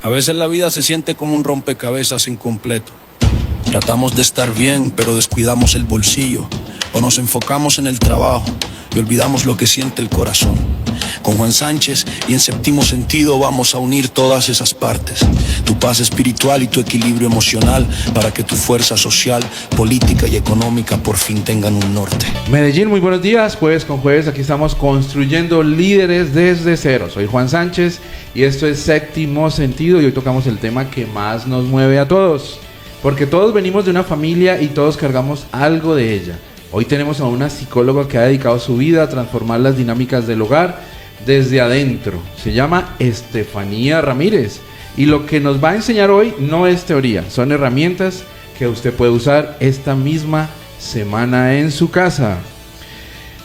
A veces la vida se siente como un rompecabezas incompleto. Tratamos de estar bien, pero descuidamos el bolsillo. O nos enfocamos en el trabajo y olvidamos lo que siente el corazón. Con Juan Sánchez y en Séptimo Sentido vamos a unir todas esas partes. Tu paz espiritual y tu equilibrio emocional para que tu fuerza social, política y económica por fin tengan un norte. Medellín, muy buenos días. Jueves con jueves, aquí estamos construyendo líderes desde cero. Soy Juan Sánchez y esto es Séptimo Sentido y hoy tocamos el tema que más nos mueve a todos. Porque todos venimos de una familia y todos cargamos algo de ella. Hoy tenemos a una psicóloga que ha dedicado su vida a transformar las dinámicas del hogar desde adentro. Se llama Estefanía Ramírez. Y lo que nos va a enseñar hoy no es teoría, son herramientas que usted puede usar esta misma semana en su casa.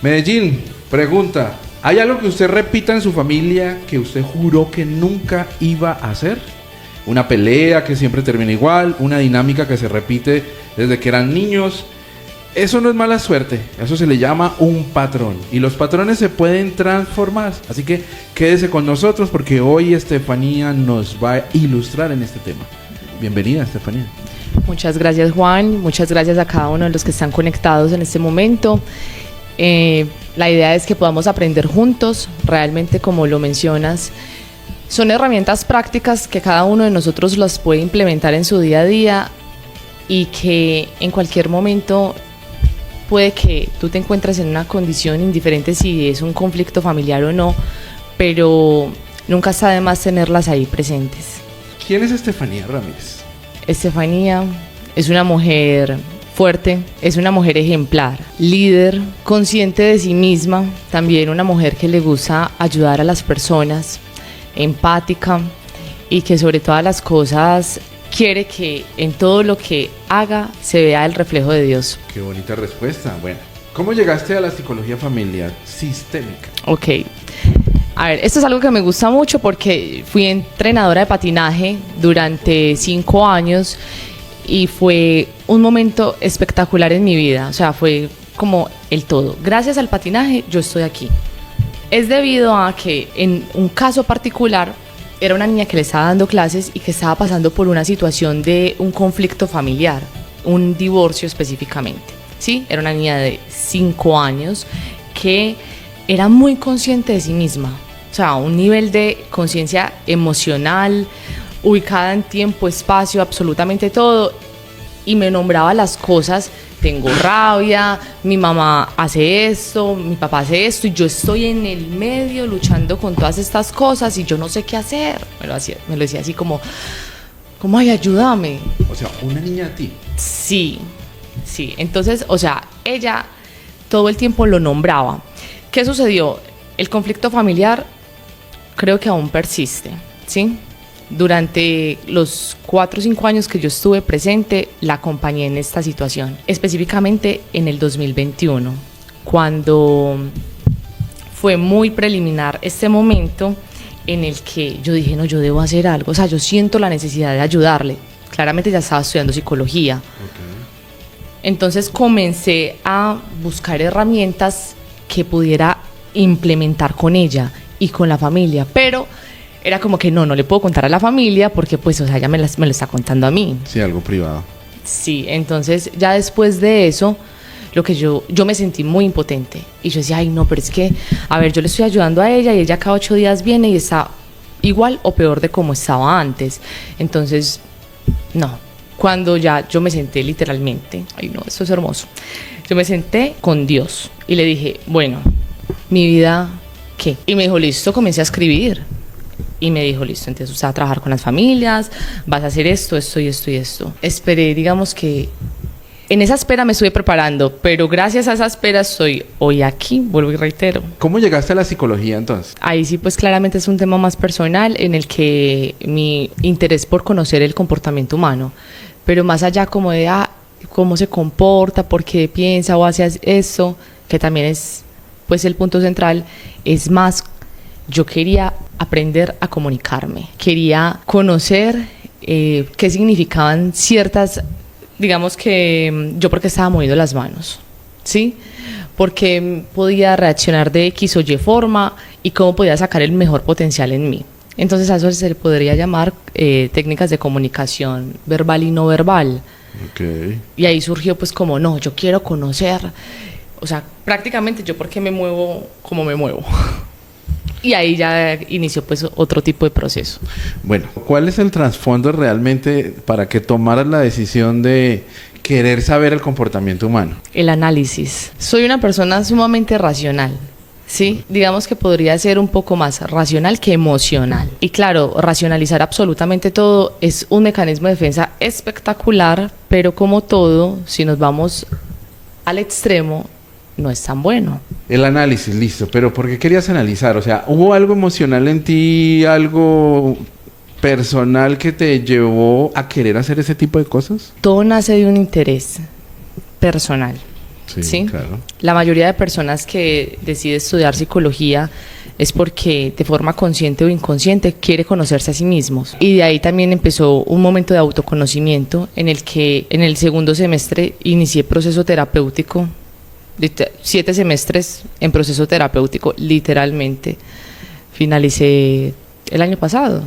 Medellín, pregunta, ¿hay algo que usted repita en su familia que usted juró que nunca iba a hacer? Una pelea que siempre termina igual, una dinámica que se repite desde que eran niños. Eso no es mala suerte, eso se le llama un patrón. Y los patrones se pueden transformar. Así que quédese con nosotros porque hoy Estefanía nos va a ilustrar en este tema. Bienvenida, Estefanía. Muchas gracias, Juan. Muchas gracias a cada uno de los que están conectados en este momento. La idea es que podamos aprender juntos. Realmente, como lo mencionas, son herramientas prácticas que cada uno de nosotros las puede implementar en su día a día y que en cualquier momento puede que tú te encuentres en una condición indiferente si es un conflicto familiar o no, pero nunca está de más tenerlas ahí presentes. ¿Quién es Estefanía Ramírez? Estefanía es una mujer fuerte, es una mujer ejemplar, líder, consciente de sí misma, también una mujer que le gusta ayudar a las personas, empática y que sobre todas las cosas quiere que en todo lo que haga se vea el reflejo de Dios. Qué bonita respuesta. Bueno, ¿cómo llegaste a la psicología familiar sistémica? Ok. A ver, esto es algo que me gusta mucho porque fui entrenadora de patinaje durante 5 años y fue un momento espectacular en mi vida. O sea, fue como el todo. Gracias al patinaje yo estoy aquí. Es debido a que en un caso particular era una niña que le estaba dando clases y que estaba pasando por una situación de un conflicto familiar, un divorcio específicamente. Sí, era una niña de 5 años que era muy consciente de sí misma, o sea, un nivel de conciencia emocional, ubicada en tiempo, espacio, absolutamente todo, y me nombraba las cosas. Tengo rabia, mi mamá hace esto, mi papá hace esto y yo estoy en el medio luchando con todas estas cosas y yo no sé qué hacer. Me lo decía así como, ay, ayúdame. O sea, una niña a ti. Sí. Entonces, o sea, ella todo el tiempo lo nombraba. ¿Qué sucedió? El conflicto familiar creo que aún persiste, ¿sí? Durante los 4 o 5 años que yo estuve presente, la acompañé en esta situación, específicamente en el 2021, cuando fue muy preliminar este momento en el que yo dije, no, yo debo hacer algo, o sea, yo siento la necesidad de ayudarle. Claramente ya estaba estudiando psicología. Okay. Entonces comencé a buscar herramientas que pudiera implementar con ella y con la familia, pero era como que no le puedo contar a la familia porque pues, o sea, ella me lo está contando a mí. Sí, algo privado. Sí, entonces ya después de eso, lo que yo me sentí muy impotente. Y yo decía, ay no, pero es que, a ver, yo le estoy ayudando a ella y ella cada 8 días viene y está igual o peor de como estaba antes. Entonces, no. Cuando ya yo me senté literalmente, ay no, eso es hermoso. Yo me senté con Dios y le dije, bueno, mi vida, ¿qué? Y me dijo, listo, comencé a escribir. Y me dijo, listo, entonces usted va a trabajar con las familias, vas a hacer esto, esto y esto y esto. Esperé, digamos que en esa espera me estuve preparando, pero gracias a esa espera estoy hoy aquí, vuelvo y reitero. ¿Cómo llegaste a la psicología entonces? Ahí sí, pues claramente es un tema más personal en el que mi interés por conocer el comportamiento humano, pero más allá como de cómo se comporta, por qué piensa o hace esto, que también es pues el punto central, es más, yo quería aprender a comunicarme, quería conocer qué significaban ciertas, digamos que yo porque estaba moviendo las manos, ¿sí? Porque podía reaccionar de X o Y forma y cómo podía sacar el mejor potencial en mí. Entonces a eso se le podría llamar técnicas de comunicación verbal y no verbal. Okay. Y ahí surgió pues como, no, yo quiero conocer, o sea, prácticamente yo porque me muevo como me muevo. Y ahí ya inició pues otro tipo de proceso. Bueno, ¿cuál es el trasfondo realmente para que tomaras la decisión de querer saber el comportamiento humano? El análisis. Soy una persona sumamente racional. Sí, digamos que podría ser un poco más racional que emocional. Y claro, racionalizar absolutamente todo es un mecanismo de defensa espectacular, pero como todo, si nos vamos al extremo, no es tan bueno. El análisis, listo, pero ¿por qué querías analizar? O sea, ¿hubo algo emocional en ti, algo personal que te llevó a querer hacer ese tipo de cosas? Todo nace de un interés personal. ¿Sí? Claro. La mayoría de personas que decide estudiar psicología es porque de forma consciente o inconsciente quiere conocerse a sí mismos. Y de ahí también empezó un momento de autoconocimiento en el que en el segundo semestre inicié proceso terapéutico, 7 semestres en proceso terapéutico, literalmente. Finalicé el año pasado.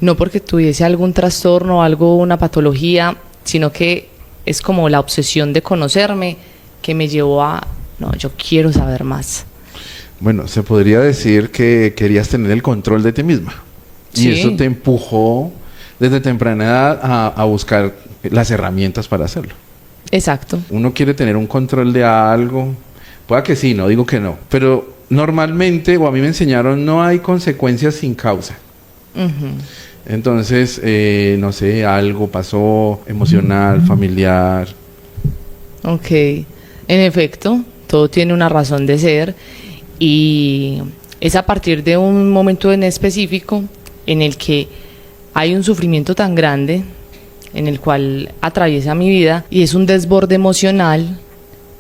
No porque tuviese algún trastorno o algo, una patología, sino que es como la obsesión de conocerme que me llevó a, no, yo quiero saber más. Bueno, se podría decir que querías tener el control de ti misma. Sí. Y eso te empujó desde temprana edad a buscar las herramientas para hacerlo. Exacto. Uno quiere tener un control de algo. Pueda que sí, no digo que no. Pero normalmente, o a mí me enseñaron, no hay consecuencias sin causa. Uh-huh. Entonces, no sé, algo pasó emocional, familiar. Ok. En efecto, todo tiene una razón de ser y es a partir de un momento en específico en el que hay un sufrimiento tan grande en el cual atraviesa mi vida y es un desborde emocional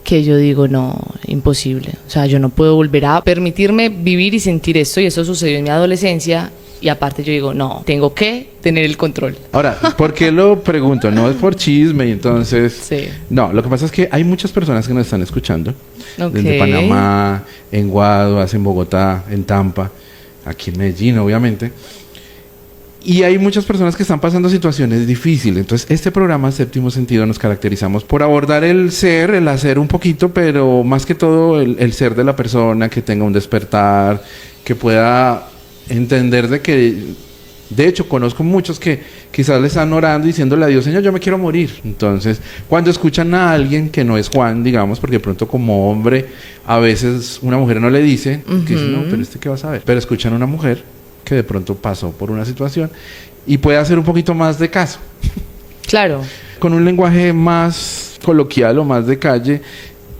que yo digo, no, imposible. O sea, yo no puedo volver a permitirme vivir y sentir esto y eso sucedió en mi adolescencia. Y aparte yo digo, no, tengo que tener el control. Ahora, ¿por qué lo pregunto? No es por chisme, entonces... Sí. No, lo que pasa es que hay muchas personas que nos están escuchando. Okay. Desde Panamá, en Guaduas, en Bogotá, en Tampa, aquí en Medellín, obviamente. Y hay muchas personas que están pasando situaciones difíciles. Entonces, este programa, Séptimo Sentido, nos caracterizamos por abordar el ser, el hacer un poquito, pero más que todo el ser de la persona, que tenga un despertar, que pueda... entender de que, de hecho, conozco muchos que quizás le están orando diciéndole a Dios, Señor, yo me quiero morir. Entonces, cuando escuchan a alguien que no es Juan, digamos, porque de pronto como hombre, a veces una mujer no le dice, que dice, no, pero ¿qué vas a ver? Pero escuchan a una mujer que de pronto pasó por una situación y puede hacer un poquito más de caso. Claro. Con un lenguaje más coloquial o más de calle,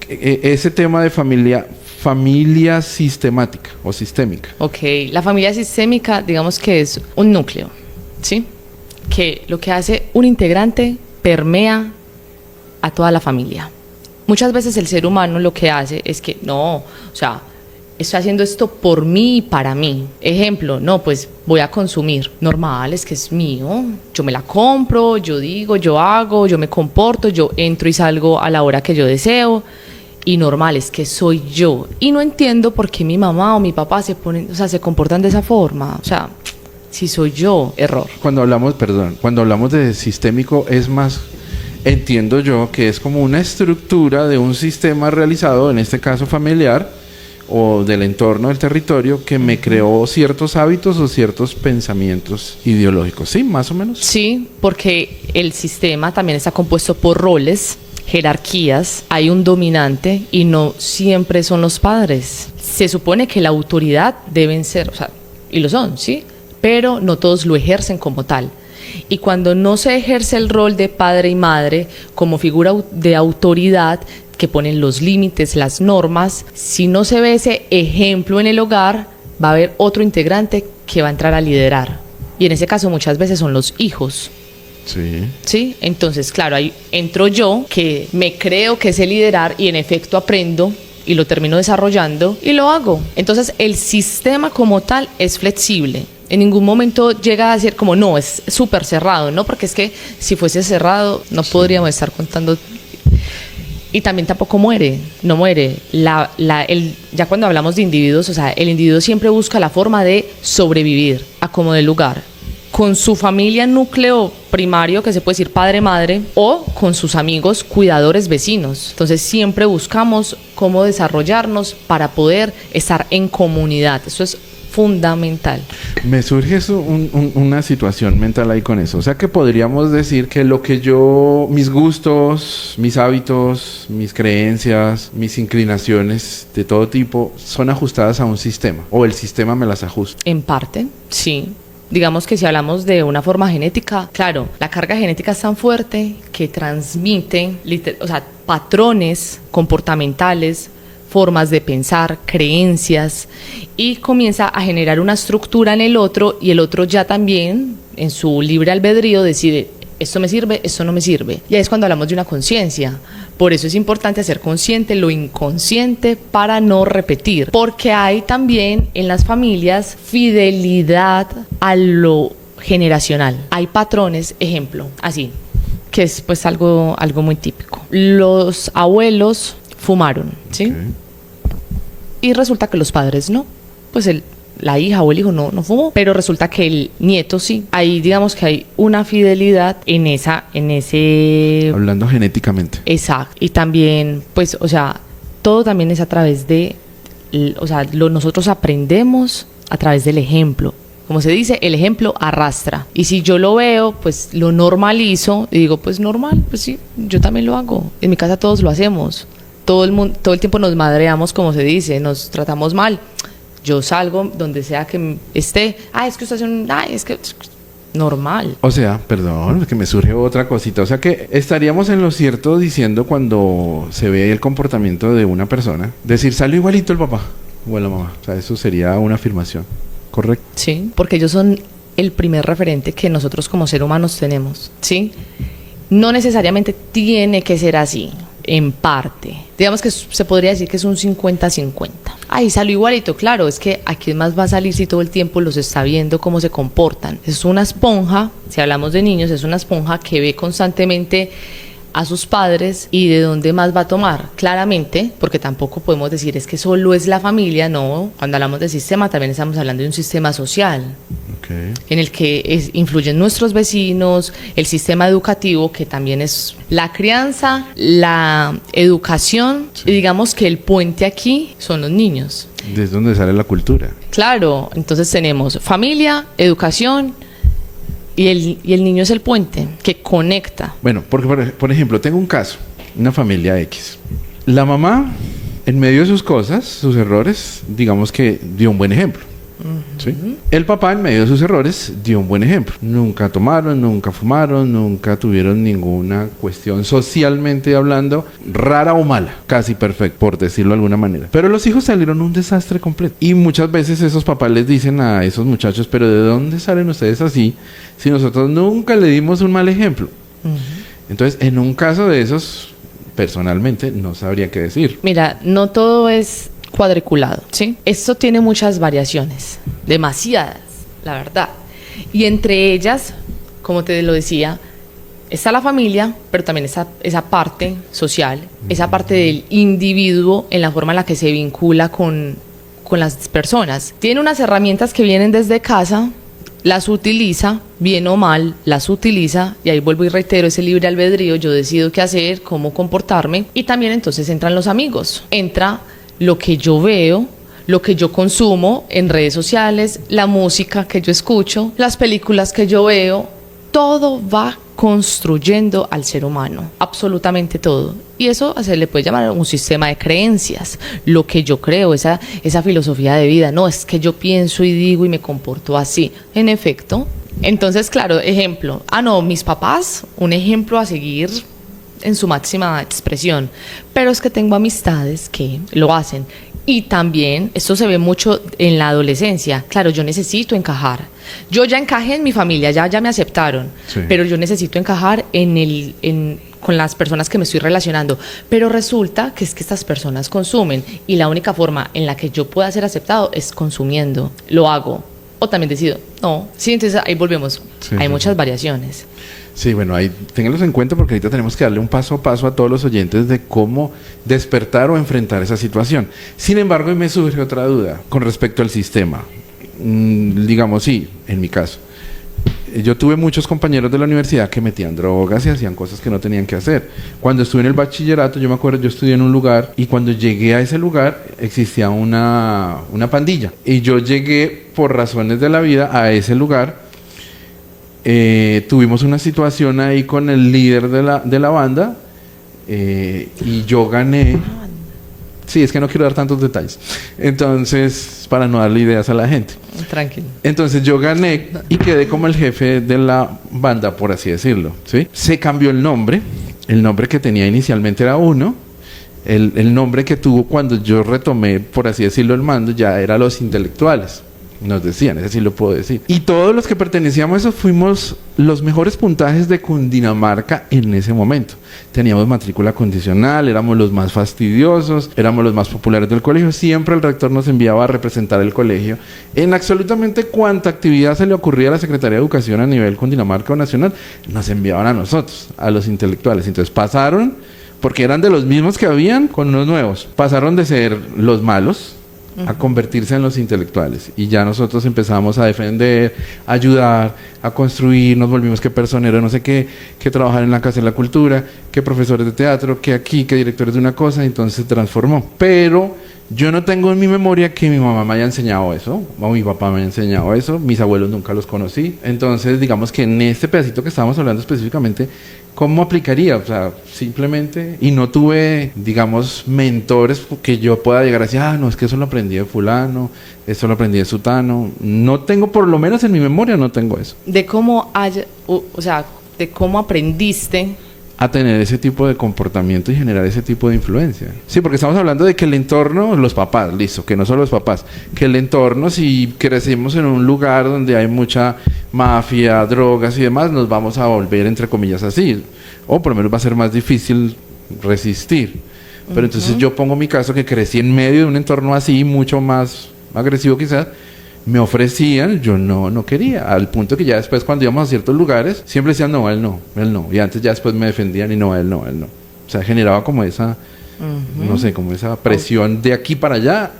ese tema de familia sistemática o sistémica. Ok, la familia sistémica, digamos que es un núcleo, ¿sí? Que lo que hace un integrante permea a toda la familia. Muchas veces el ser humano lo que hace es que, no, o sea, estoy haciendo esto por mí y para mí. Ejemplo, no, pues voy a consumir. Normal, es que es mío. Yo me la compro, yo digo, yo hago, yo me comporto, yo entro y salgo a la hora que yo deseo. Y normal, es que soy yo. Y no entiendo por qué mi mamá o mi papá se ponen, o sea, se comportan de esa forma. O sea, si soy yo, error. Cuando hablamos de sistémico es más, entiendo yo, que es como una estructura de un sistema realizado, en este caso familiar, o del entorno del territorio, que me creó ciertos hábitos o ciertos pensamientos ideológicos. ¿Sí? Más o menos. Sí, porque el sistema también está compuesto por roles, jerarquías, hay un dominante y no siempre son los padres. Se supone que la autoridad deben ser, o sea, y lo son, ¿sí? Pero no todos lo ejercen como tal. Y cuando no se ejerce el rol de padre y madre como figura de autoridad que ponen los límites, las normas, si no se ve ese ejemplo en el hogar, va a haber otro integrante que va a entrar a liderar. Y en ese caso muchas veces son los hijos. Sí. Sí, entonces claro, ahí entro yo que me creo que sé liderar y en efecto aprendo y lo termino desarrollando y lo hago. Entonces el sistema como tal es flexible. En ningún momento llega a ser como no, es súper cerrado, ¿no? Porque es que si fuese cerrado no podríamos estar contando. Y también tampoco muere, no muere. Ya cuando hablamos de individuos, o sea, el individuo siempre busca la forma de sobrevivir a como dé lugar. Con su familia núcleo primario, que se puede decir padre, madre, o con sus amigos, cuidadores, vecinos. Entonces siempre buscamos cómo desarrollarnos para poder estar en comunidad. Eso es fundamental. Me surge una situación mental ahí con eso. O sea que podríamos decir que mis gustos, mis hábitos, mis creencias, mis inclinaciones de todo tipo son ajustadas a un sistema, o el sistema me las ajusta. En parte, sí. Digamos que si hablamos de una forma genética, claro, la carga genética es tan fuerte que transmite, patrones comportamentales, formas de pensar, creencias, y comienza a generar una estructura en el otro, y el otro ya también, en su libre albedrío, decide, esto me sirve, esto no me sirve. Y ahí es cuando hablamos de una conciencia. Por eso es importante hacer consciente lo inconsciente para no repetir, porque hay también en las familias fidelidad a lo generacional. Hay patrones, ejemplo, así, que es pues algo muy típico. Los abuelos fumaron, ¿sí? Okay. Y resulta que los padres no. Pues la hija o el hijo no fumó, pero resulta que el nieto sí. Ahí digamos que hay una fidelidad en ese... Hablando genéticamente. Exacto. Y también, pues, o sea, todo también es a través de... nosotros aprendemos a través del ejemplo. Como se dice, el ejemplo arrastra. Y si yo lo veo, pues lo normalizo y digo, pues normal, pues sí, yo también lo hago. En mi casa todos lo hacemos. Todo el tiempo nos madreamos, como se dice, nos tratamos mal. Yo salgo donde sea que esté, es que usted es que normal. O sea, perdón, que me surge otra cosita. O sea que estaríamos en lo cierto diciendo, cuando se ve el comportamiento de una persona, decir, salió igualito el papá o la mamá. O sea, eso sería una afirmación, ¿correcto? Sí, porque ellos son el primer referente que nosotros como seres humanos tenemos, ¿sí? No necesariamente tiene que ser así. En parte, digamos que se podría decir que es un 50-50. Ahí salió igualito, claro, es que ¿a quién más va a salir si todo el tiempo los está viendo cómo se comportan? Es una esponja, si hablamos de niños, es una esponja que ve constantemente a sus padres, y de dónde más va a tomar, claramente, porque tampoco podemos decir es que solo es la familia, no. Cuando hablamos de sistema también estamos hablando de un sistema social. Okay. En el que influyen nuestros vecinos, el sistema educativo, que también es la crianza, la educación, sí. Y digamos que el puente aquí son los niños. ¿Desde dónde sale la cultura? Claro, entonces tenemos familia, educación, y el niño es el puente que conecta. Bueno, porque por ejemplo, tengo un caso, una familia X. La mamá, en medio de sus cosas, sus errores, digamos que dio un buen ejemplo. ¿Sí? El papá, en medio de sus errores, dio un buen ejemplo. Nunca tomaron, nunca fumaron, nunca tuvieron ninguna cuestión socialmente hablando rara o mala, casi perfecta, por decirlo de alguna manera. Pero los hijos salieron un desastre completo. Y muchas veces esos papás les dicen a esos muchachos, pero ¿de dónde salen ustedes así si nosotros nunca le dimos un mal ejemplo? Entonces, en un caso de esos, personalmente, no sabría qué decir. Mira, no todo es cuadriculado, ¿sí? Esto tiene muchas variaciones, demasiadas, la verdad. Y entre ellas, como te lo decía, está la familia, pero también está esa parte social, esa parte del individuo en la forma en la que se vincula con las personas. Tiene unas herramientas que vienen desde casa, las utiliza, bien o mal, las utiliza, y ahí vuelvo y reitero ese libre albedrío, yo decido qué hacer, cómo comportarme, y también entonces entran los amigos, entra lo que yo veo, lo que yo consumo en redes sociales, la música que yo escucho, las películas que yo veo, todo va construyendo al ser humano, absolutamente todo. Y eso se le puede llamar un sistema de creencias, lo que yo creo, esa filosofía de vida. No, es que yo pienso y digo y me comporto así. En efecto. Entonces, claro, ejemplo. Mis papás, un ejemplo a seguir en su máxima expresión, pero es que tengo amistades que lo hacen. Y también esto se ve mucho en la adolescencia. Claro, yo necesito encajar. Yo ya encajé en mi familia, ya me aceptaron, sí. Pero yo necesito encajar con las personas que me estoy relacionando. Pero resulta que es que estas personas consumen, y la única forma en la que yo pueda ser aceptado es consumiendo. Lo hago. o también decido, no. Sí, entonces ahí volvemos. Sí, Hay sí, muchas sí. variaciones. Sí, bueno, ahí ténganlos en cuenta porque ahorita tenemos que darle un paso a paso a todos los oyentes de cómo despertar o enfrentar esa situación. Sin embargo, me surge otra duda con respecto al sistema. Digamos, sí, en mi caso. Yo tuve muchos compañeros de la universidad que metían drogas y hacían cosas que no tenían que hacer. Cuando estuve en el bachillerato, yo me acuerdo, yo estudié en un lugar y cuando llegué a ese lugar existía una pandilla. Y yo llegué por razones de la vida a ese lugar. Tuvimos una situación ahí con el líder de la banda y yo gané. Sí, es que no quiero dar tantos detalles. Entonces, para no darle ideas a la gente. Tranquilo. Entonces yo gané y quedé como el jefe de la banda, por así decirlo, ¿sí? Se cambió el nombre que tenía inicialmente era uno, el nombre que tuvo cuando yo retomé, por así decirlo, el mando, ya era Los Intelectuales, nos decían, ese sí lo puedo decir. Y todos los que pertenecíamos a eso fuimos los mejores puntajes de Cundinamarca en ese momento. Teníamos matrícula condicional, éramos los más fastidiosos, éramos los más populares del colegio. Siempre el rector nos enviaba a representar el colegio en absolutamente cuanta actividad se le ocurría a la Secretaría de Educación a nivel Cundinamarca o nacional, nos enviaban a nosotros, a los intelectuales. Entonces pasaron, porque eran de los mismos que habían con unos nuevos, pasaron de ser los malos a convertirse en los intelectuales y ya nosotros empezamos a defender, a ayudar, a construir, nos volvimos que personeros, no sé qué, que trabajar en la Casa de la Cultura, que profesores de teatro, que aquí, que directores de una cosa, entonces se transformó. Pero yo no tengo en mi memoria que mi mamá me haya enseñado eso, o mi papá me haya enseñado eso, mis abuelos nunca los conocí. Entonces, digamos que en este pedacito que estábamos hablando específicamente, ¿cómo aplicaría? O sea, simplemente, y no tuve, digamos, mentores que yo pueda llegar a decir, no, es que eso lo aprendí de fulano, eso lo aprendí de sutano. No tengo, por lo menos en mi memoria, no tengo eso. De cómo de cómo aprendiste A tener ese tipo de comportamiento y generar ese tipo de influencia. Sí, porque estamos hablando de que el entorno, los papás, listo, que no son los papás, que el entorno, si crecemos en un lugar donde hay mucha mafia, drogas y demás, nos vamos a volver, entre comillas, así. O por lo menos va a ser más difícil resistir. Pero entonces yo pongo mi caso que crecí en medio de un entorno así, mucho más agresivo quizás. Me ofrecían, yo no quería, al punto que ya después cuando íbamos a ciertos lugares, siempre decían, no, él no, y antes ya después me defendían y no, él no. O sea, generaba como esa, no sé, como esa presión de aquí para allá,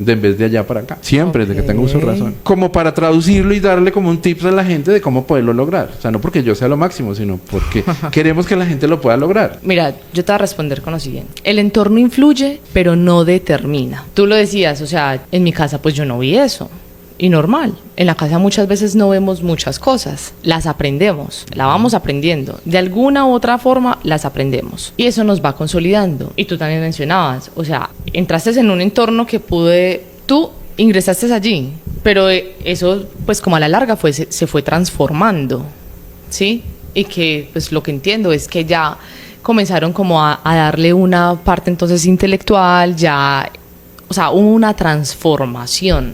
en vez de allá para acá, siempre, de que tengo uso de razón. Como para traducirlo y darle como un tips a la gente de cómo poderlo lograr. O sea, no porque yo sea lo máximo, sino porque queremos que la gente lo pueda lograr. Mira, yo te voy a responder con lo siguiente. El entorno influye, pero no determina. Tú lo decías, o sea, en mi casa pues yo no vi eso. Y normal, en la casa muchas veces no vemos muchas cosas, las aprendemos, la vamos aprendiendo, de alguna u otra forma las aprendemos y eso nos va consolidando. Y tú también mencionabas, o sea, entraste en un entorno que tú ingresaste allí, pero eso pues como a la larga se fue transformando, ¿sí? Y que pues lo que entiendo es que ya comenzaron como a darle una parte entonces intelectual, ya... O sea, hubo una transformación.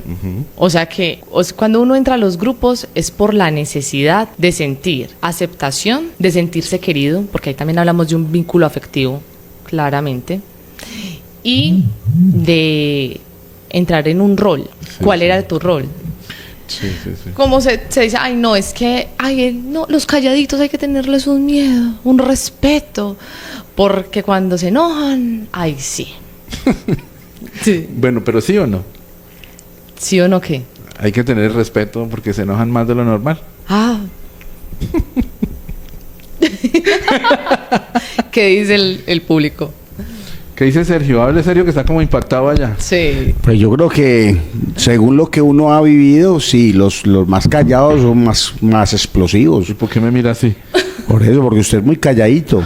O sea que cuando uno entra a los grupos es por la necesidad de sentir aceptación, de sentirse querido, porque ahí también hablamos de un vínculo afectivo, claramente, y de entrar en un rol. Sí, ¿cuál era tu rol? Sí. Como se dice, ay no, es que no, los calladitos hay que tenerles un miedo, un respeto, porque cuando se enojan, ay sí. Sí. Bueno, pero ¿sí o no? ¿Sí o no qué? Hay que tener respeto porque se enojan más de lo normal. ¿Qué dice el público? ¿Qué dice Sergio? Hable serio que está como impactado allá. Sí. Pues yo creo que según lo que uno ha vivido, sí, los más callados son más explosivos. ¿Y por qué me mira así? Por eso, porque usted es muy calladito.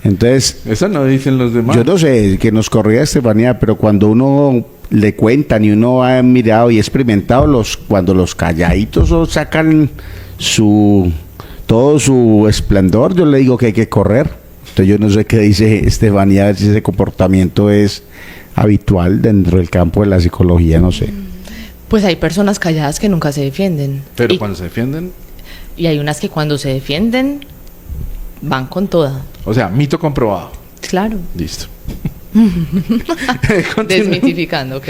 Entonces, eso no dicen los demás. Yo no sé, que nos corría Estefanía, pero cuando uno le cuentan y uno ha mirado y experimentado, cuando los calladitos sacan todo su esplendor, yo le digo que hay que correr. Entonces yo no sé qué dice Estefanía, a ver si ese comportamiento es habitual dentro del campo de la psicología, no sé. Pues hay personas calladas que nunca se defienden. Pero cuando se defienden... Y hay unas que cuando se defienden van con toda. O sea, mito comprobado. Claro. Listo. Continúa. Desmitificando, ok.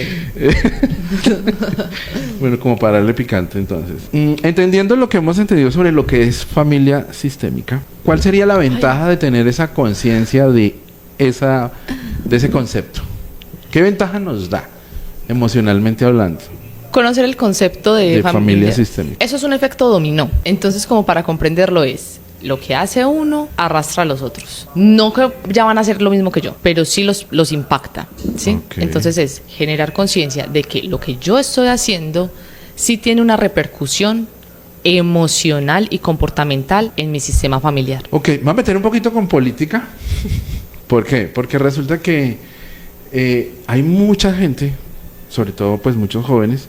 Bueno, como para darle picante entonces. Entendiendo lo que hemos entendido sobre lo que es familia sistémica, ¿cuál sería la ventaja de tener esa conciencia de ese concepto? ¿Qué ventaja nos da emocionalmente hablando? Conocer el concepto de familia sistémica. Eso es un efecto dominó. Entonces, como para comprenderlo es, lo que hace uno arrastra a los otros. No que ya van a hacer lo mismo que yo, pero sí los impacta, ¿sí? Ok. Entonces es generar conciencia de que lo que yo estoy haciendo sí tiene una repercusión emocional y comportamental en mi sistema familiar. Ok, me voy a meter un poquito con política. ¿Por qué? Porque resulta que hay mucha gente, sobre todo pues muchos jóvenes,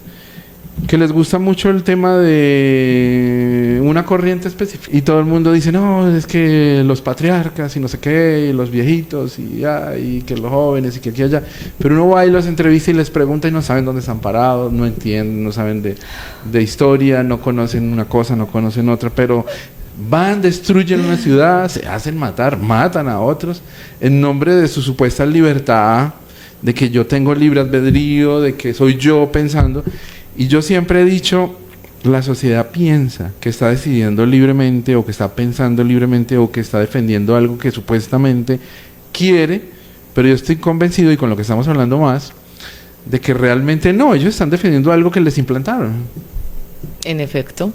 que les gusta mucho el tema de una corriente específica. Y todo el mundo dice, no, es que los patriarcas y no sé qué, y los viejitos y que los jóvenes y que aquí y allá. Pero uno va y los entrevista y les pregunta y no saben dónde están parados, no entienden, no saben de historia, no conocen una cosa, no conocen otra, pero van, destruyen una ciudad, se hacen matar, matan a otros en nombre de su supuesta libertad, de que yo tengo libre albedrío, de que soy yo pensando. Y yo siempre he dicho, la sociedad piensa que está decidiendo libremente o que está pensando libremente o que está defendiendo algo que supuestamente quiere, pero yo estoy convencido, y con lo que estamos hablando más, de que realmente no, ellos están defendiendo algo que les implantaron. En efecto.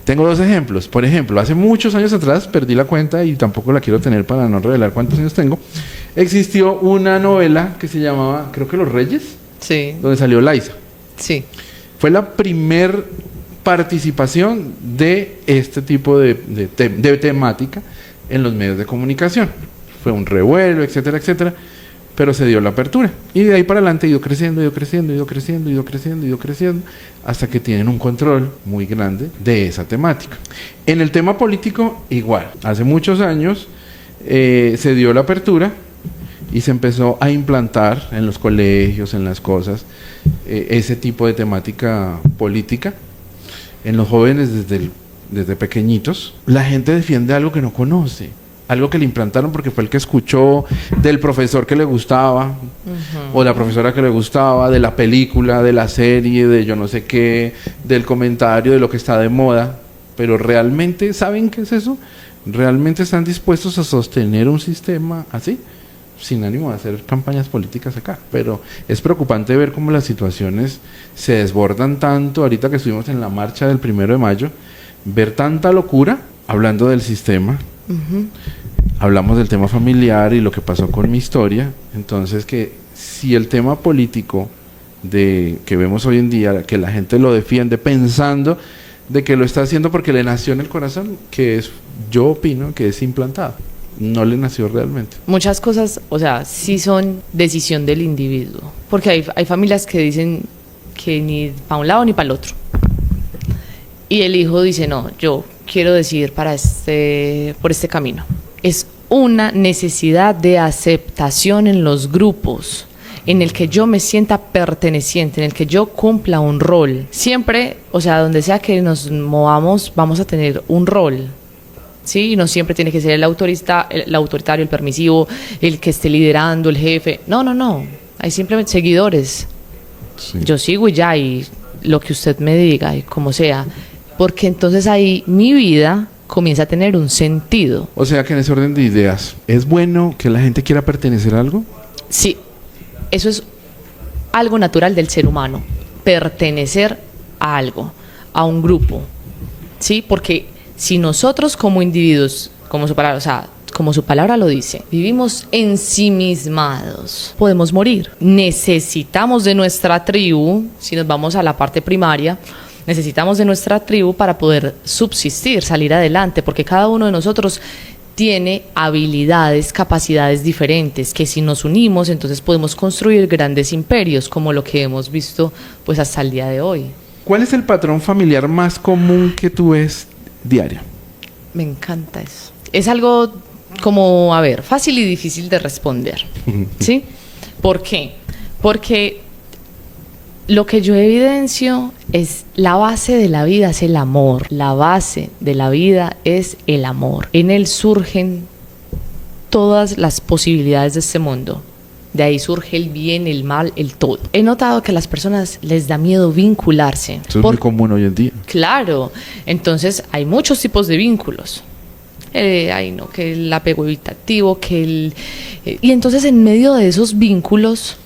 Tengo dos ejemplos. Por ejemplo, hace muchos años atrás, perdí la cuenta y tampoco la quiero tener para no revelar cuántos años tengo, existió una novela que se llamaba, creo que Los Reyes, Sí, donde salió Liza. sí. Fue la primer participación de este tipo de temática en los medios de comunicación. Fue un revuelo, etcétera, etcétera, pero se dio la apertura. Y de ahí para adelante ha ido creciendo, hasta que tienen un control muy grande de esa temática. En el tema político, igual. Hace muchos años se dio la apertura y se empezó a implantar en los colegios, en las cosas, ese tipo de temática política. En los jóvenes desde pequeñitos, la gente defiende algo que no conoce, algo que le implantaron porque fue el que escuchó del profesor que le gustaba, o la profesora que le gustaba, de la película, de la serie, de yo no sé qué, del comentario, de lo que está de moda. Pero realmente, ¿saben qué es eso? ¿Realmente están dispuestos a sostener un sistema así? Sin ánimo de hacer campañas políticas acá, pero es preocupante ver cómo las situaciones se desbordan tanto. Ahorita que estuvimos en la marcha del 1 de mayo, ver tanta locura hablando del sistema. Hablamos del tema familiar y lo que pasó con mi historia. Entonces, que si el tema político que vemos hoy en día, que la gente lo defiende pensando de que lo está haciendo porque le nació en el corazón, yo opino que es implantado. No le nació realmente. Muchas cosas, o sea, sí son decisión del individuo. Porque hay familias que dicen que ni para un lado ni para el otro. Y el hijo dice, no, yo quiero decidir por este camino. Es una necesidad de aceptación en los grupos, en el que yo me sienta perteneciente, en el que yo cumpla un rol. Siempre, o sea, donde sea que nos movamos, vamos a tener un rol. Sí, no siempre tiene que ser el autoritario, el permisivo, el que esté liderando, el jefe. No. Hay simplemente seguidores. Sí. Yo sigo y ya, y lo que usted me diga, y como sea. Porque entonces ahí mi vida comienza a tener un sentido. O sea que en ese orden de ideas, ¿es bueno que la gente quiera pertenecer a algo? Sí, eso es algo natural del ser humano. Pertenecer a algo, a un grupo. Sí, porque si nosotros como individuos, como su palabra lo dice, vivimos ensimismados, podemos morir. Necesitamos de nuestra tribu, si nos vamos a la parte primaria, necesitamos de nuestra tribu para poder subsistir, salir adelante, porque cada uno de nosotros tiene habilidades, capacidades diferentes, que si nos unimos, entonces podemos construir grandes imperios, como lo que hemos visto pues hasta el día de hoy. ¿Cuál es el patrón familiar más común que tú ves diario? Me encanta eso. Es algo como, fácil y difícil de responder. ¿Sí? ¿Por qué? Porque lo que yo evidencio es la base de la vida, es el amor. La base de la vida es el amor. En él surgen todas las posibilidades de este mundo. De ahí surge el bien, el mal, el todo. He notado que a las personas les da miedo vincularse. Eso es muy común hoy en día. Claro, entonces hay muchos tipos de vínculos. Que el apego evitativo, y entonces en medio de esos vínculos,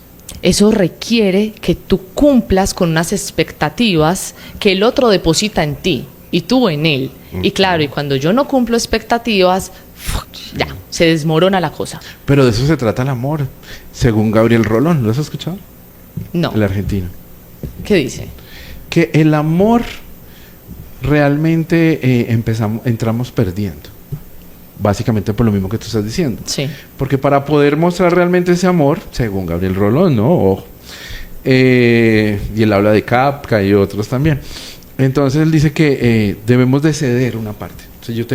eso requiere que tú cumplas con unas expectativas que el otro deposita en ti y tú en él. Y claro, y cuando yo no cumplo expectativas, ya, se desmorona la cosa. Pero de eso se trata el amor, según Gabriel Rolón. ¿Lo has escuchado? No. El argentino. ¿Qué dice? Que el amor realmente entramos perdiendo. Básicamente por lo mismo que tú estás diciendo. Sí. Porque para poder mostrar realmente ese amor, según Gabriel Rolón, ¿no? Ojo. Y él habla de Kafka y otros también. Entonces él dice que debemos de ceder una parte. Entonces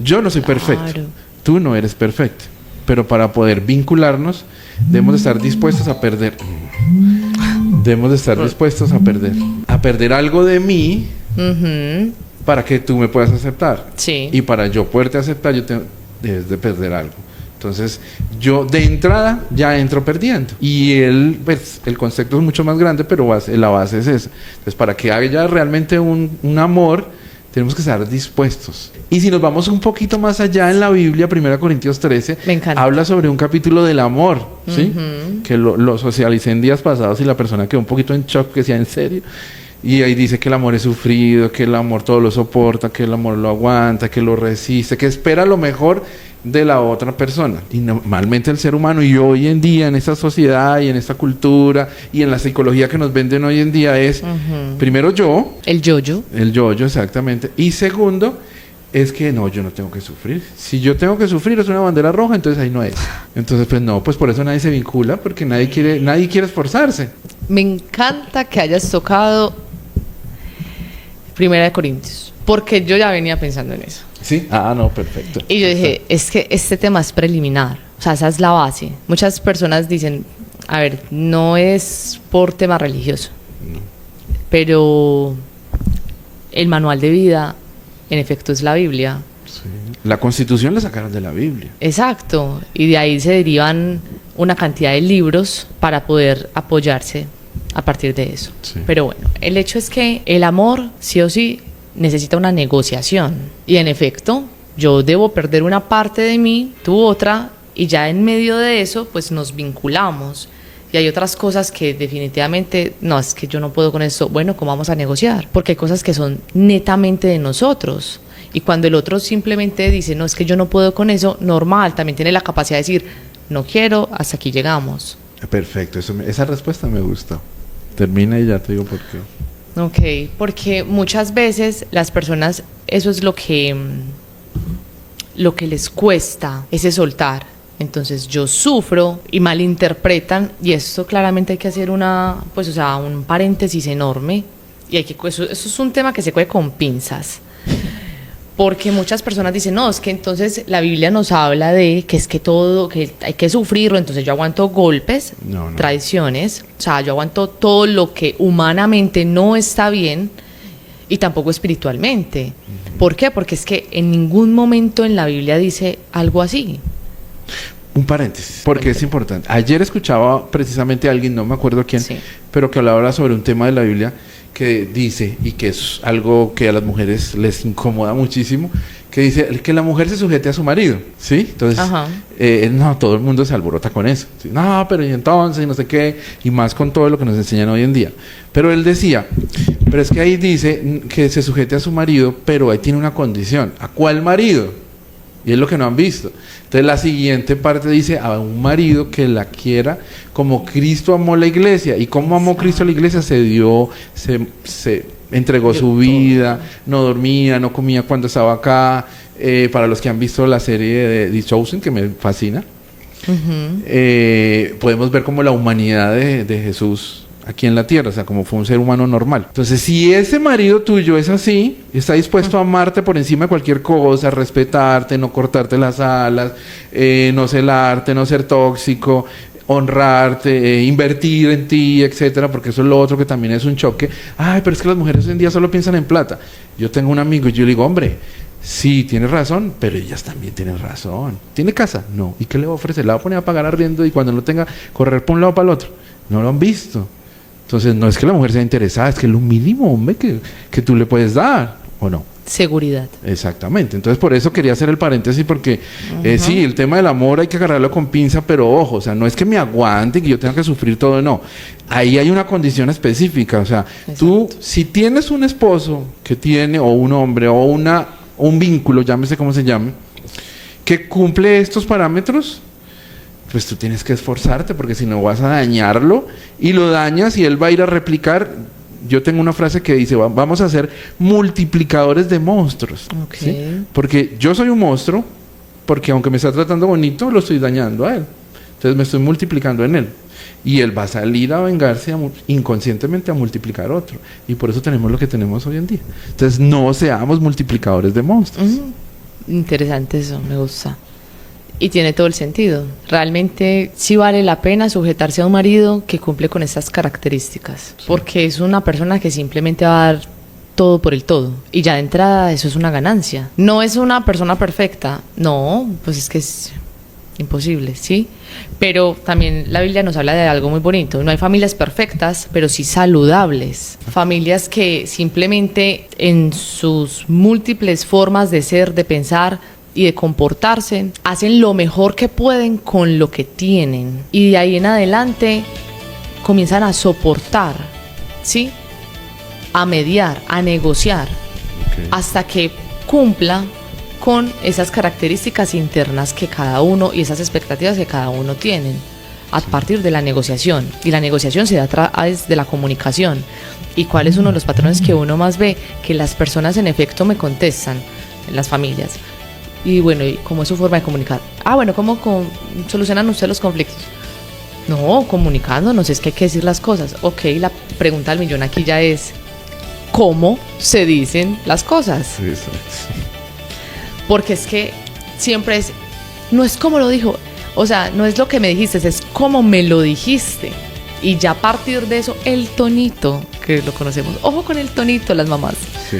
yo no soy perfecto, Claro. tú no eres perfecto, pero para poder vincularnos debemos de estar dispuestos a perder. Debemos de estar dispuestos a perder algo de mí Ujú. para que tú me puedas aceptar. Sí. Y para yo poderte aceptar, debes de perder algo. Entonces, yo de entrada ya entro perdiendo. Y el concepto es mucho más grande, pero la base es esa. Entonces, para que haya realmente un amor, tenemos que estar dispuestos. Y si nos vamos un poquito más allá en la Biblia, 1 Corintios 13, Me encanta. habla sobre un capítulo del amor, ¿sí? Ujú. Que lo socialicé en días pasados y la persona quedó un poquito en shock, que decía, ¿en serio? Y ahí dice que el amor es sufrido, que el amor todo lo soporta, que el amor lo aguanta, que lo resiste, que espera lo mejor de la otra persona. Y normalmente el ser humano, y hoy en día en esta sociedad y en esta cultura y en la psicología que nos venden hoy en día es, primero yo, El yo-yo. el yo-yo exactamente, y segundo, es que no, yo no tengo que sufrir. Si yo tengo que sufrir es una bandera roja, entonces ahí no es. Entonces pues no, pues por eso nadie se vincula, porque nadie quiere esforzarse. Me encanta que hayas tocado 1 Corintios, porque yo ya venía pensando en eso. ¿Sí? Ah, no, perfecto. Y yo dije, es que este tema es preliminar, o sea, esa es la base. Muchas personas dicen, a ver, no es por tema religioso, pero el manual de vida, en efecto, es la Biblia. Sí. La Constitución la sacaron de la Biblia. Exacto, y de ahí se derivan una cantidad de libros para poder apoyarse a partir de eso. Sí. Pero bueno, el hecho es que el amor, sí o sí, necesita una negociación. Y en efecto, yo debo perder una parte de mí, tú otra, y ya en medio de eso, pues nos vinculamos. Y hay otras cosas que definitivamente, no, es que yo no puedo con eso. Bueno, ¿cómo vamos a negociar? Porque hay cosas que son netamente de nosotros. Y cuando el otro simplemente dice, no, es que yo no puedo con eso, normal, también tiene la capacidad de decir, no quiero, hasta aquí llegamos. Perfecto, esa respuesta me gustó. Termina y ya te digo por qué. Ok, porque muchas veces las personas, eso es lo que les cuesta, ese soltar. Entonces yo sufro y malinterpretan, y esto claramente hay que hacer un paréntesis enorme, y eso es un tema que se coge con pinzas. Porque muchas personas dicen, no, es que entonces la Biblia nos habla de que es que todo, que hay que sufrirlo, entonces yo aguanto golpes, No. traiciones, o sea, yo aguanto todo lo que humanamente no está bien y tampoco espiritualmente. ¿Por qué? Porque es que en ningún momento en la Biblia dice algo así. Un paréntesis, porque es importante. Ayer escuchaba precisamente a alguien, no me acuerdo quién, Sí. pero que hablaba sobre un tema de la Biblia que dice, y que es algo que a las mujeres les incomoda muchísimo, que dice que la mujer se sujete a su marido, ¿sí? Entonces, Ajá. no, todo el mundo se alborota con eso. ¿Sí? No, pero y entonces, no sé qué, y más con todo lo que nos enseñan hoy en día. Pero él decía, pero es que ahí dice que se sujete a su marido, pero ahí tiene una condición. ¿A cuál marido? Y es lo que no han visto. Entonces la siguiente parte dice a un marido que la quiera como Cristo amó la iglesia. ¿Y cómo amó Cristo a la iglesia? Se dio, se entregó su vida, no dormía, no comía cuando estaba acá. Para los que han visto la serie de The Chosen, que me fascina, podemos ver como la humanidad de Jesús aquí en la tierra, o sea, como fue un ser humano normal. Entonces, si ese marido tuyo es así, está dispuesto a amarte por encima de cualquier cosa, respetarte, no cortarte las alas, no celarte, no ser tóxico, honrarte, invertir en ti, etcétera, porque eso es lo otro que también es un choque. Ay, pero es que las mujeres hoy en día solo piensan en plata. Yo tengo un amigo y yo le digo, hombre, Sí, tienes razón, pero ellas también tienen razón. ¿Tiene casa? No. ¿Y qué le va a ofrecer? ¿La va a poner a pagar arriendo y cuando no tenga, correr por un lado para el otro? No lo han visto. Entonces, no es que la mujer sea interesada, es que es lo mínimo, hombre, que tú le puedes dar, ¿o no? Seguridad. Exactamente. Entonces, por eso quería hacer el paréntesis, porque sí, el tema del amor hay que agarrarlo con pinza, pero ojo, o sea, no es que me aguante, que yo tenga que sufrir todo, no. Ahí hay una condición específica, o sea, tú, si tienes un esposo que tiene, o un hombre, o un vínculo, llámese como se llame, que cumple estos parámetros, pues tú tienes que esforzarte, porque si no vas a dañarlo, y lo dañas y él va a ir a replicar. Yo tengo una frase que dice, vamos a ser multiplicadores de monstruos. Okay. ¿Sí? Porque yo soy un monstruo, porque aunque me está tratando bonito, lo estoy dañando a él. Entonces me estoy multiplicando en él. Y él va a salir a vengarse inconscientemente a multiplicar otro. Y por eso tenemos lo que tenemos hoy en día. Entonces no seamos multiplicadores de monstruos. Interesante eso, me gusta. Y tiene todo el sentido. Realmente sí vale la pena sujetarse a un marido que cumple con estas características. Sí. Porque es una persona que simplemente va a dar todo por el todo. Y ya de entrada eso es una ganancia. No es una persona perfecta. No, pues es que es imposible, ¿sí? Pero también la Biblia nos habla de algo muy bonito. No hay familias perfectas, pero sí saludables. Familias que simplemente en sus múltiples formas de ser, de pensar y de comportarse, hacen lo mejor que pueden con lo que tienen. Y de ahí en adelante comienzan a soportar, ¿sí? A mediar, a negociar, hasta que cumpla con esas características internas que cada uno y esas expectativas que cada uno tienen a partir de la negociación. Y la negociación se da a través de la comunicación. ¿Y cuál es uno de los patrones que uno más ve? Que las personas en efecto me contestan en las familias. Y bueno, ¿y cómo es su forma de comunicar? Bueno, ¿cómo solucionan ustedes los conflictos? No, comunicándonos, es que hay que decir las cosas. Ok, la pregunta del millón aquí ya es, ¿cómo se dicen las cosas? Sí. Porque es que siempre no es como lo dijo, o sea, no es lo que me dijiste, es cómo me lo dijiste. Y ya a partir de eso, el tonito, que lo conocemos, ojo con el tonito, las mamás. Sí.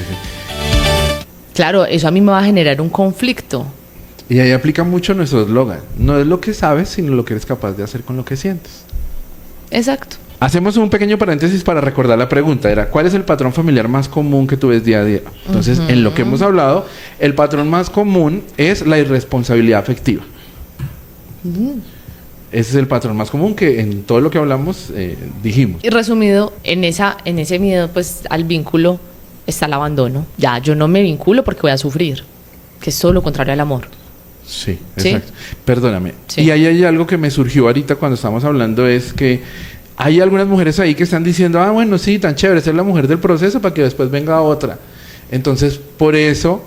Claro, eso a mí me va a generar un conflicto. Y ahí aplica mucho nuestro eslogan. No es lo que sabes, sino lo que eres capaz de hacer con lo que sientes. Exacto. Hacemos un pequeño paréntesis para recordar la pregunta. Era, ¿cuál es el patrón familiar más común que tú ves día a día? Entonces, en lo que hemos hablado, el patrón más común es la irresponsabilidad afectiva. Ese es el patrón más común que en todo lo que hablamos dijimos. Y resumido, en ese miedo pues al vínculo está el abandono. Ya, yo no me vinculo porque voy a sufrir, que es todo lo contrario al amor. Sí, exacto. ¿Sí? Perdóname. Sí. Y ahí hay algo que me surgió ahorita cuando estamos hablando, es que hay algunas mujeres ahí que están diciendo, bueno, sí, tan chévere ser la mujer del proceso para que después venga otra. Entonces, por eso,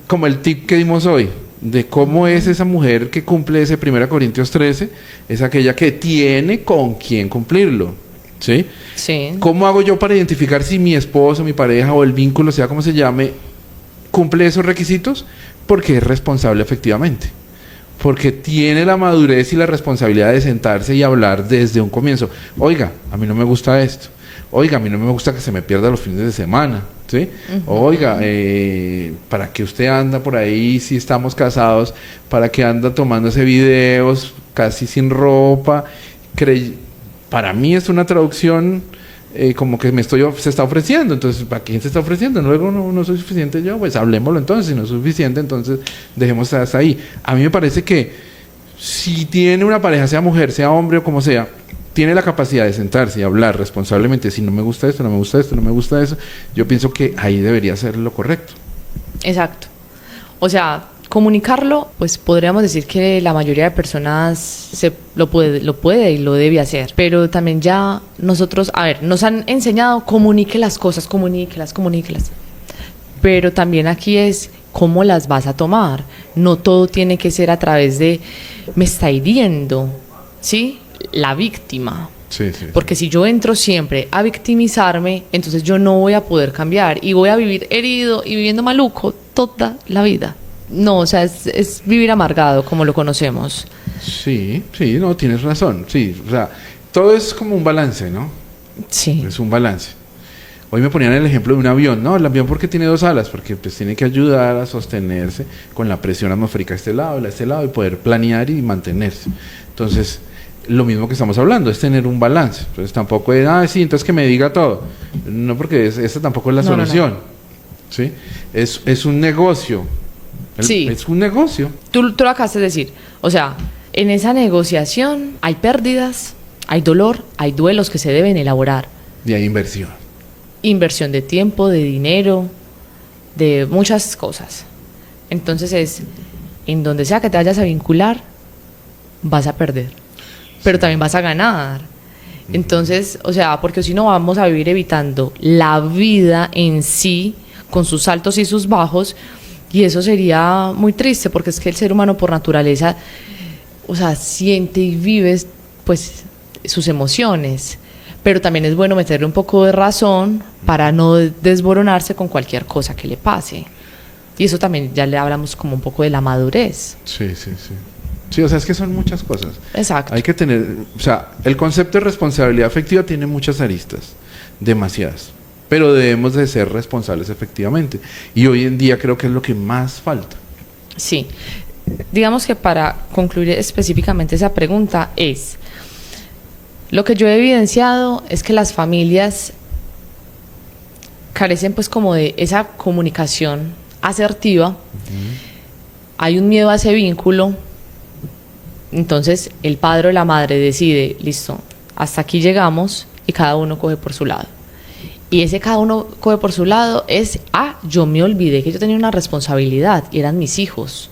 como el tip que dimos hoy, de cómo es esa mujer que cumple ese 1 Corintios 13, es aquella que tiene con quién cumplirlo. ¿Sí? Sí. ¿Cómo hago yo para identificar si mi esposo, mi pareja o el vínculo, sea como se llame, cumple esos requisitos? Porque es responsable efectivamente. Porque tiene la madurez y la responsabilidad de sentarse y hablar desde un comienzo. Oiga, a mí no me gusta esto. Oiga, a mí no me gusta que se me pierda los fines de semana. ¿Sí? Oiga, ¿para qué usted anda por ahí si estamos casados? ¿Para qué anda tomándose videos casi sin ropa? Para mí es una traducción como que se está ofreciendo. Entonces, ¿para quién se está ofreciendo? Luego no soy suficiente yo, pues hablemoslo entonces. Si no es suficiente, entonces dejemos hasta ahí. A mí me parece que si tiene una pareja, sea mujer, sea hombre o como sea, tiene la capacidad de sentarse y hablar responsablemente. Si no me gusta esto, no me gusta esto, no me gusta eso, yo pienso que ahí debería ser lo correcto. Exacto. O sea, comunicarlo, pues podríamos decir que la mayoría de personas lo puede y lo debe hacer. Pero también ya nosotros, nos han enseñado, comunique las cosas, comuníquelas. Pero también aquí es cómo las vas a tomar. No todo tiene que ser a través de me está hiriendo, ¿sí? La víctima. Sí. Porque si yo entro siempre a victimizarme, entonces yo no voy a poder cambiar y voy a vivir herido y viviendo maluco toda la vida. No, o sea, es vivir amargado como lo conocemos. Sí, no, tienes razón. Sí, o sea, todo es como un balance, ¿no? Sí. Es un balance. Hoy me ponían el ejemplo de un avión. No, el avión, ¿por qué tiene 2 alas? Porque pues tiene que ayudar a sostenerse con la presión atmosférica a este lado, a este lado, y poder planear y mantenerse. Entonces, lo mismo que estamos hablando, es tener un balance. Entonces, tampoco es, sí, entonces que me diga todo. No, porque esa tampoco es la solución. No. ¿Sí? Es un negocio. Sí. Es un negocio. Tú lo acabas de decir. O sea, en esa negociación hay pérdidas, hay dolor, hay duelos que se deben elaborar. Y hay inversión. Inversión de tiempo, de dinero, de muchas cosas. Entonces es, en donde sea que te vayas a vincular, vas a perder. Pero también vas a ganar. Entonces, o sea, porque si no vamos a vivir evitando la vida en sí, con sus altos y sus bajos, y eso sería muy triste, porque es que el ser humano por naturaleza, o sea, siente y vive pues sus emociones, pero también es bueno meterle un poco de razón para no desboronarse con cualquier cosa que le pase. Y eso también ya le hablamos como un poco de la madurez. Sí. Sí, o sea, es que son muchas cosas. Exacto. Hay que tener, o sea, el concepto de responsabilidad afectiva tiene muchas aristas, demasiadas, pero debemos de ser responsables efectivamente. Y hoy en día creo que es lo que más falta. Sí. Digamos que para concluir específicamente esa pregunta es, lo que yo he evidenciado es que las familias carecen pues como de esa comunicación asertiva, hay un miedo a ese vínculo. Entonces el padre o la madre decide, listo, hasta aquí llegamos, y cada uno coge por su lado. Y ese cada uno coge por su lado es, yo me olvidé que yo tenía una responsabilidad y eran mis hijos.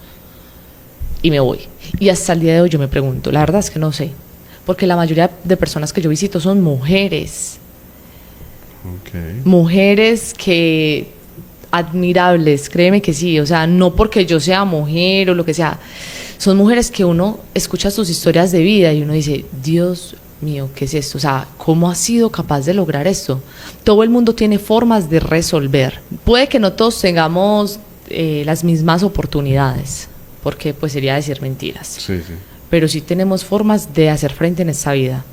Y me voy. Y hasta el día de hoy yo me pregunto, la verdad es que no sé, porque la mayoría de personas que yo visito son mujeres. Okay. Mujeres que admirables, créeme que sí, o sea, no porque yo sea mujer o lo que sea, son mujeres que uno escucha sus historias de vida y uno dice, Dios mío, ¿qué es esto? O sea, ¿cómo has sido capaz de lograr esto? Todo el mundo tiene formas de resolver. Puede que no todos tengamos las mismas oportunidades, porque pues sería decir mentiras. Sí. Pero sí tenemos formas de hacer frente en esta vida.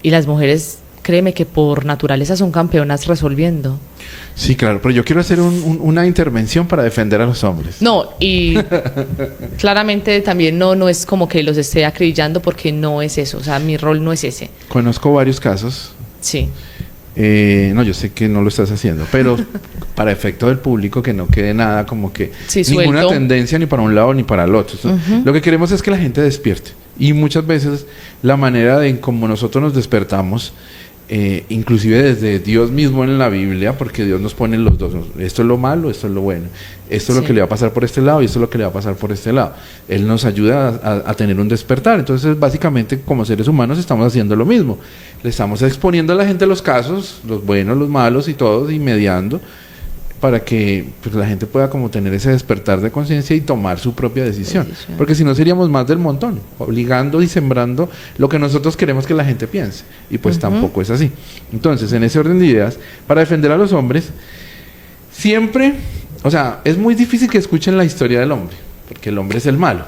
Y las mujeres, créeme que por naturaleza son campeonas resolviendo. Sí, claro, pero yo quiero hacer una intervención para defender a los hombres. No, y claramente también no es como que los esté acribillando, porque no es eso, o sea, mi rol no es ese. Conozco varios casos. Sí. No, yo sé que no lo estás haciendo, pero para efecto del público, que no quede nada como que sí, ninguna suelto. Tendencia ni para un lado ni para el otro. Lo que queremos es que la gente despierte, y muchas veces la manera en como nosotros nos despertamos, inclusive desde Dios mismo en la Biblia, porque Dios nos pone los dos, esto es lo malo, esto es lo bueno, esto es lo que le va a pasar por este lado y esto es lo que le va a pasar por este lado. Él nos ayuda a tener un despertar. Entonces básicamente como seres humanos estamos haciendo lo mismo, le estamos exponiendo a la gente los casos, los buenos, los malos y todos, y mediando para que pues, la gente pueda como tener ese despertar de conciencia y tomar su propia decisión. Porque si no seríamos más del montón, obligando y sembrando lo que nosotros queremos que la gente piense, y pues tampoco es así. Entonces, en ese orden de ideas, para defender a los hombres, siempre, o sea, es muy difícil que escuchen la historia del hombre, porque el hombre es el malo,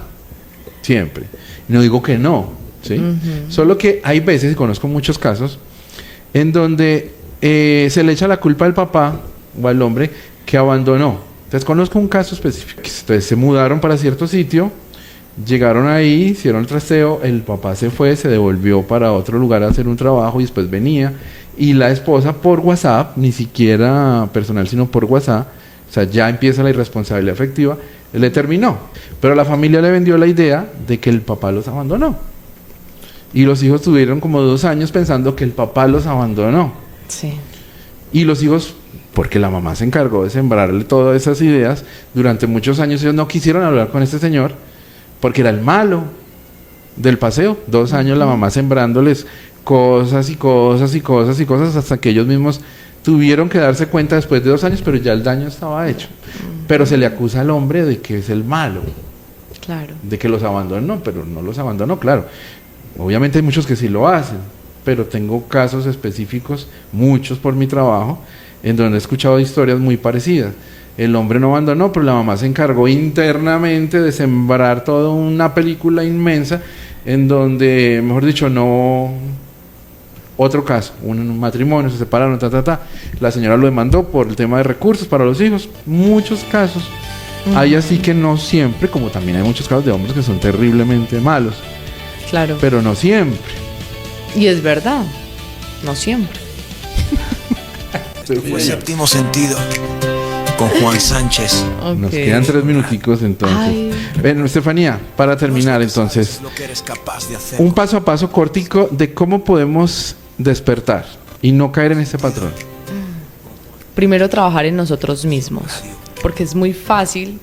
siempre. No digo que no, ¿sí? Solo que hay veces, y conozco muchos casos, en donde se le echa la culpa al papá o al hombre que abandonó. Entonces conozco un caso específico. Entonces se mudaron para cierto sitio, llegaron ahí, hicieron el trasteo, el papá se fue, se devolvió para otro lugar a hacer un trabajo y después venía, y la esposa por WhatsApp, ni siquiera personal sino por WhatsApp, o sea, ya empieza la irresponsabilidad afectiva, le terminó. Pero la familia le vendió la idea de que el papá los abandonó, y los hijos tuvieron como 2 años pensando que el papá los abandonó. Sí. Y los hijos, porque la mamá se encargó de sembrarle todas esas ideas, durante muchos años ellos no quisieron hablar con este señor, porque era el malo del paseo. 2 años la mamá sembrándoles cosas y cosas y cosas y cosas, hasta que ellos mismos tuvieron que darse cuenta después de 2 años, pero ya el daño estaba hecho. Pero se le acusa al hombre de que es el malo. Claro. De que los abandonó, pero no los abandonó, claro. Obviamente hay muchos que sí lo hacen, pero tengo casos específicos, muchos por mi trabajo, en donde he escuchado historias muy parecidas. El hombre no abandonó, pero la mamá se encargó internamente de sembrar toda una película inmensa, en donde, mejor dicho, no Otro caso, un matrimonio, se separaron, la señora lo demandó por el tema de recursos para los hijos. Muchos casos. Hay así que no siempre, como también hay muchos casos de hombres que son terriblemente malos. Claro. Pero no siempre. Y es verdad, no siempre. Séptimo sentido con Juan Sánchez. Nos Ok. quedan 3 minuticos entonces. Ay. Bueno, Estefanía, para terminar entonces, Lo que eres capaz de hacer. un paso a paso cortico de cómo podemos despertar y no caer en este patrón. Primero trabajar en nosotros mismos, porque es muy fácil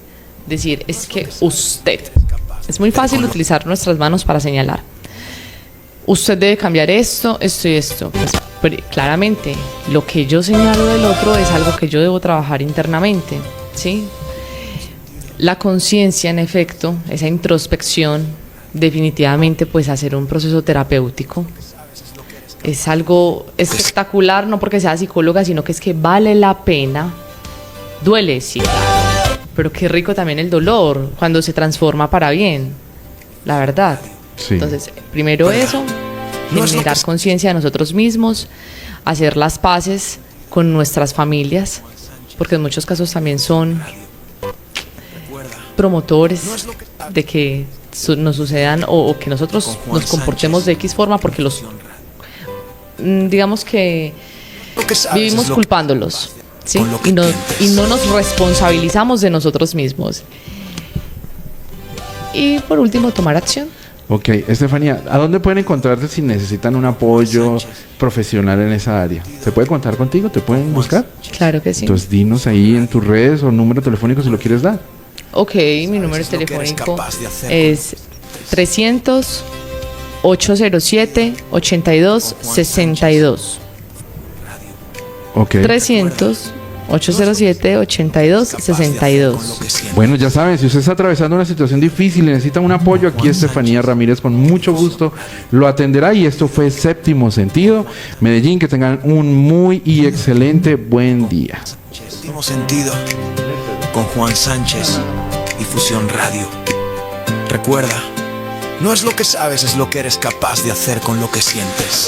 decir, es que usted, es muy fácil utilizar nuestras manos para señalar. Usted debe cambiar esto, esto y esto. Pues, pero claramente, lo que yo señalo del otro es algo que yo debo trabajar internamente, ¿sí? La conciencia, en efecto, esa introspección, definitivamente, pues hacer un proceso terapéutico es algo espectacular, no porque sea psicóloga, sino que es que vale la pena. Duele, sí, claro, pero qué rico también el dolor cuando se transforma para bien, la verdad. Sí. Entonces, primero eso, generar conciencia de nosotros mismos, hacer las paces con nuestras familias, porque en muchos casos también son promotores de que nos sucedan o que nosotros nos comportemos de X forma, porque los digamos que Lo que sabes vivimos es lo- culpándolos, ¿sí? con lo que Y no sientes. nos responsabilizamos de nosotros mismos. Y por último, tomar acción. Ok, Estefanía, ¿a dónde pueden encontrarte si necesitan un apoyo profesional en esa área? ¿Se puede contar contigo? ¿Te pueden buscar? Claro que sí. Entonces dinos ahí en tus redes o número telefónico si lo quieres dar. Ok, mi número es lo que eres telefónico capaz de hacer. es 300-807-8262. Ok. 300-807-8262. Bueno, ya saben, si usted está atravesando una situación difícil y necesita un apoyo, aquí Estefanía Ramírez con mucho gusto lo atenderá. Y esto fue Séptimo Sentido. Medellín, que tengan un muy y excelente buen día. Séptimo sentido con Juan Sánchez y Fusión Radio. Recuerda, no es lo que sabes, es lo que eres capaz de hacer con lo que sientes.